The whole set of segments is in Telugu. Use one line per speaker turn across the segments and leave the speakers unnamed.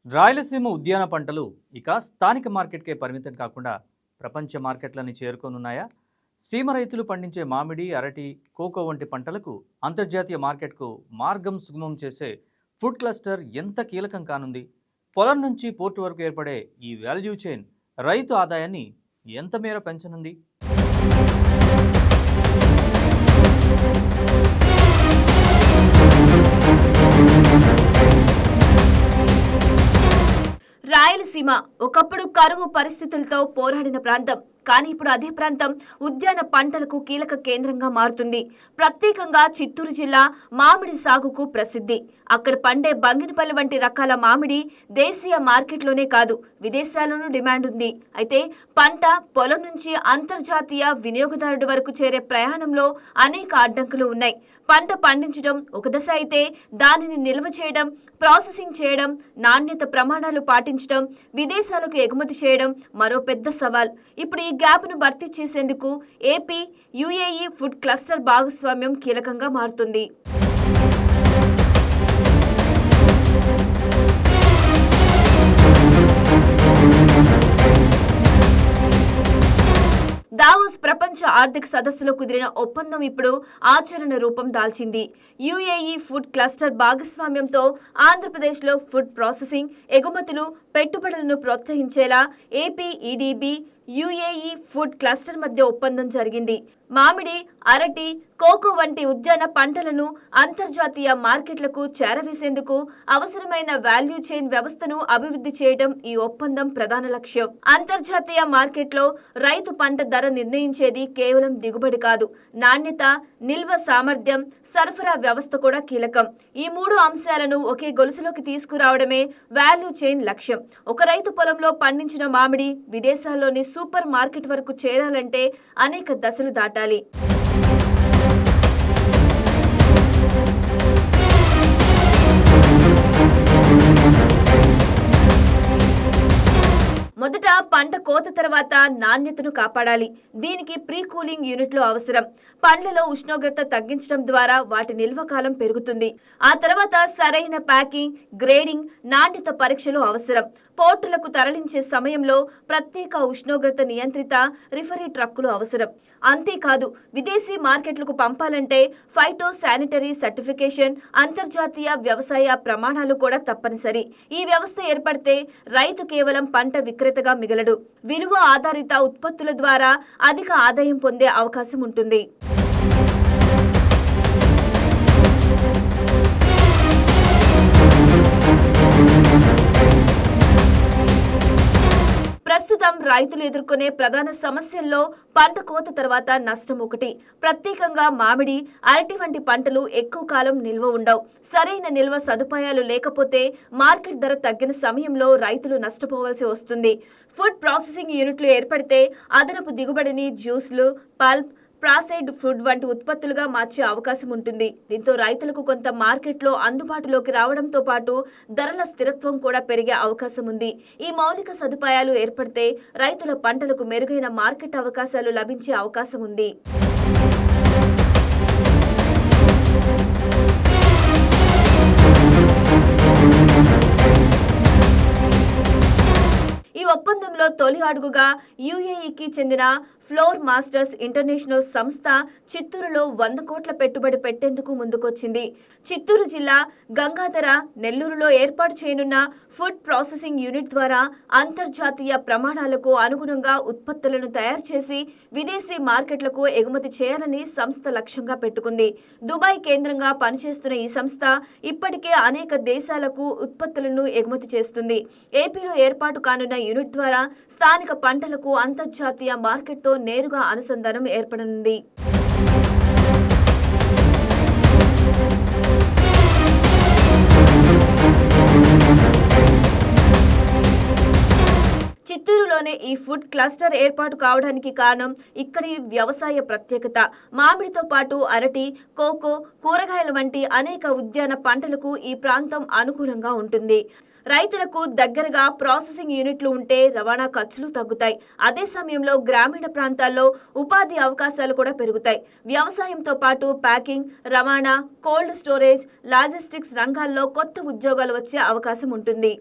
రాయలసీమ ఉద్యాన పంటలు ఇక స్థానిక మార్కెట్కే పరిమితం కాకుండా ప్రపంచ మార్కెట్లని చేరుకోనున్నాయా? సీమ రైతులు పండించే మామిడి, అరటి, కోకో వంటి పంటలకు అంతర్జాతీయ మార్కెట్కు మార్గం సుగమం చేసే ఫుడ్ క్లస్టర్ ఎంత కీలకం కానుంది? పొలం నుంచి పోర్టు వరకు ఏర్పడే ఈ వాల్యూ చైన్ రైతు ఆదాయాన్ని ఎంత మేర పెంచనుంది?
రాయలసీమ ఒకప్పుడు కరువు పరిస్థితులతో పోరాడిన ప్రాంతం. కానీ ఇప్పుడు అదే ప్రాంతం ఉద్యాన పంటలకు కీలక కేంద్రంగా మారుతుంది. ప్రత్యేకంగా చిత్తూరు జిల్లా మామిడి సాగుకు ప్రసిద్ధి. అక్కడ పండే బంగినపల్లి వంటి రకాల మామిడి దేశీయ మార్కెట్లోనే కాదు, విదేశాల్లోనూ డిమాండ్ ఉంది. అయితే పంట పొలం నుంచి అంతర్జాతీయ వినియోగదారుడి వరకు చేరే ప్రయాణంలో అనేక అడ్డంకులు ఉన్నాయి. పంట పండించడం ఒక దశ అయితే, దానిని నిల్వ చేయడం, ప్రాసెసింగ్ చేయడం, నాణ్యత ప్రమాణాలు పాటించడం, విదేశాలకు ఎగుమతి చేయడం మరో పెద్ద సవాల్. ఇప్పుడు ఈ గ్యాప్ను భర్తీ చేసేందుకు ఏపీ యుఏఈ ఫుడ్ క్లస్టర్ భాగస్వామ్యం కీలకంగా మారుతుంది. దావోస్ ప్రపంచ ఆర్థిక సదస్సులో కుదిరిన ఒప్పందం ఇప్పుడు ఆచరణ రూపం దాల్చింది. యుఏఈ ఫుడ్ క్లస్టర్ భాగస్వామ్యంతో ఆంధ్రప్రదేశ్లో ఫుడ్ ప్రాసెసింగ్, ఎగుమతులు, పెట్టుబడులను ప్రోత్సహించేలా AP, EDB, UAE food cluster మధ్య ఒప్పందం జరిగింది. మామిడి, అరటి, కోకో వంటి ఉద్యాన పంటలను అంతర్జాతీయ మార్కెట్లకు చేరవేసేందుకు అవసరమైన వాల్యూ చైన్ వ్యవస్థను అభివృద్ధి చేయడం ఈ ఒప్పందం ప్రధాన లక్ష్యం. అంతర్జాతీయ మార్కెట్లో రైతు పంట ధర నిర్ణయించేది కేవలం దిగుబడి కాదు, నాణ్యత, నిల్వ సామర్థ్యం, సరఫరా వ్యవస్థ కూడా కీలకం. ఈ మూడు అంశాలను ఒకే గొలుసులోకి తీసుకురావడమే వాల్యూ చైన్ లక్ష్యం. ఒక రైతు పొలంలో పండించిన మామిడి విదేశాల్లోని సూపర్ మార్కెట్ వరకు చేరాలంటే అనేక దశలు దాటాలి. మొదట పంట కోత తర్వాత నాణ్యతను కాపాడాలి. దీనికి ప్రీ కూలింగ్ యూనిట్లు అవసరం. పండ్లలో ఉష్ణోగ్రత తగ్గించడం ద్వారా వాటి నిల్వ కాలం పెరుగుతుంది. ఆ తర్వాత సరైన ప్యాకింగ్, గ్రేడింగ్, నాణ్యత పరీక్షలు అవసరం. పోర్టులకు తరలించే సమయంలో ప్రత్యేక ఉష్ణోగ్రత నియంత్రిత రిఫరీ ట్రక్కులు అవసరం. అంతేకాదు, విదేశీ మార్కెట్లకు పంపాలంటే ఫైటో శానిటరీ సర్టిఫికేషన్, అంతర్జాతీయ వ్యవసాయ ప్రమాణాలు కూడా తప్పనిసరి. ఈ వ్యవస్థ ఏర్పడితే రైతు కేవలం పంట విక్రేతగా మిగలడు, విలువ ఆధారిత ఉత్పత్తుల ద్వారా అధిక ఆదాయం పొందే అవకాశం ఉంటుంది. ప్రస్తుతం రైతులు ఎదుర్కొనే ప్రధాన సమస్యల్లో పంట కోత తర్వాత నష్టం ఒకటి. ప్రత్యేకంగా మామిడి, అరటి వంటి పంటలు ఎక్కువ కాలం నిల్వ ఉండవు. సరైన నిల్వ సదుపాయాలు లేకపోతే మార్కెట్ ధర తగ్గిన సమయంలో రైతులు నష్టపోవాల్సి వస్తుంది. ఫుడ్ ప్రాసెసింగ్ యూనిట్లు ఏర్పడితే అదనపు దిగుబడిని జ్యూస్లు, పల్ప్, ప్రాసెస్డ్ ఫుడ్ వంటి ఉత్పత్తులుగా మార్చే అవకాశం ఉంటుంది. దీంతో రైతులకు కొంత మార్కెట్లో అందుబాటులోకి రావడంతో పాటు ధరల స్థిరత్వం కూడా పెరిగే అవకాశం ఉంది. ఈ మౌలిక సదుపాయాలు ఏర్పడితే రైతుల పంటలకు మెరుగైన మార్కెట్ అవకాశాలు లభించే అవకాశం ఉంది. ఈ ఒప్పందంలో తొలి అడుగుగా యుఏఈకి చెందిన ఫ్లోర్ మాస్టర్స్ ఇంటర్నేషనల్ సంస్థ చిత్తూరులో 100 కోట్ల పెట్టుబడి పెట్టేందుకు ముందుకొచ్చింది. చిత్తూరు జిల్లా గంగాధర, నెల్లూరులో ఏర్పాటు చేయనున్న ఫుడ్ ప్రాసెసింగ్ యూనిట్ ద్వారా అంతర్జాతీయ ప్రమాణాలకు అనుగుణంగా ఉత్పత్తులను తయారు చేసి విదేశీ మార్కెట్లకు ఎగుమతి చేయాలని సంస్థ లక్ష్యంగా పెట్టుకుంది. దుబాయ్ కేంద్రంగా పనిచేస్తున్న ఈ సంస్థ ఇప్పటికే అనేక దేశాలకు ఉత్పత్తులను ఎగుమతి చేస్తుంది. ఏపీలో ఏర్పాటు కానున్న యూనిట్ ద్వారా స్థానిక పంటలకు అంతర్జాతీయ మార్కెట్తో నేరుగా అనుసంధానం ఏర్పడనుంది. చిత్తూరులోనే ఈ ఫుడ్ క్లస్టర్ ఏర్పాటు కావడానికి కారణం ఇక్కడి వ్యవసాయ ప్రత్యేకత. మామిడితో పాటు అరటి, కోకో, కూరగాయల వంటి అనేక ఉద్యాన పంటలకు ఈ ప్రాంతం అనుకూలంగా ఉంటుంది. రైతులకు దగ్గరగా ప్రాసెసింగ్ యూనిట్లు ఉంటే రవాణా ఖర్చులు తగ్గుతాయి. అదే సమయంలో గ్రామీణ ప్రాంతాల్లో ఉపాధి అవకాశాలు కూడా పెరుగుతాయి. వ్యవసాయంతో పాటు ప్యాకింగ్, రవాణా, కోల్డ్ స్టోరేజ్, లాజిస్టిక్స్ రంగాల్లో కొత్త ఉద్యోగాలు వచ్చే అవకాశం ఉంటుంది.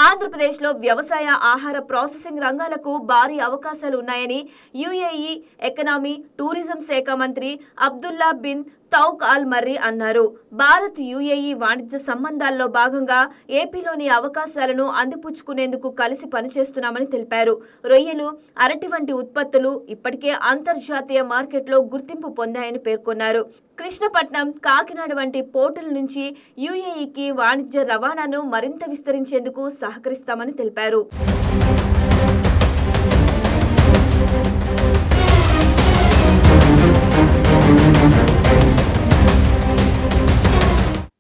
ఆంధ్రప్రదేశ్లో వ్యవసాయ ఆహార ప్రాసెసింగ్ రంగాలకు భారీ అవకాశాలు ఉన్నాయని యుఏఈ ఎకనామీ టూరిజం శాఖ మంత్రి అబ్దుల్లా బిన్ తౌక్ అల్ మర్రి అన్నారు. భారత్ యుఏఈ వాణిజ్య సంబంధాల్లో భాగంగా ఏపీలోని అవకాశాలను అందిపుచ్చుకునేందుకు కలిసి పనిచేస్తున్నామని తెలిపారు. రొయ్యలు, అరటి వంటి ఉత్పత్తులు ఇప్పటికే అంతర్జాతీయ మార్కెట్లో గుర్తింపు పొందాయని పేర్కొన్నారు. కృష్ణపట్నం, కాకినాడ వంటి పోర్టుల నుంచి యుఏఈకి వాణిజ్య రవాణాను మరింత విస్తరించేందుకు సహకరిస్తామని తెలిపారు.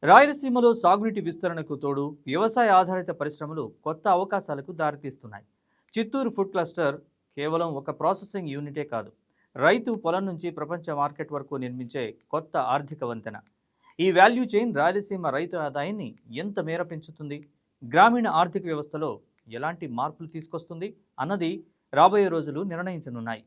రాయలసీమలో సాగునీటి విస్తరణకు తోడు వ్యవసాయ ఆధారిత పరిశ్రమలు కొత్త అవకాశాలకు దారితీస్తున్నాయి. చిత్తూరు ఫుడ్ క్లస్టర్ కేవలం ఒక ప్రాసెసింగ్ యూనిటే కాదు, రైతు పొలం నుంచి ప్రపంచ మార్కెట్ వరకు నిర్మించే కొత్త ఆర్థిక వంతెన. ఈ వాల్యూ చైన్ రాయలసీమ రైతు ఆదాయాన్ని ఎంత మేర పెంచుతుంది, గ్రామీణ ఆర్థిక వ్యవస్థలో ఎలాంటి మార్పులు తీసుకొస్తుంది అన్నది రాబోయే రోజులు నిర్ణయించనున్నాయి.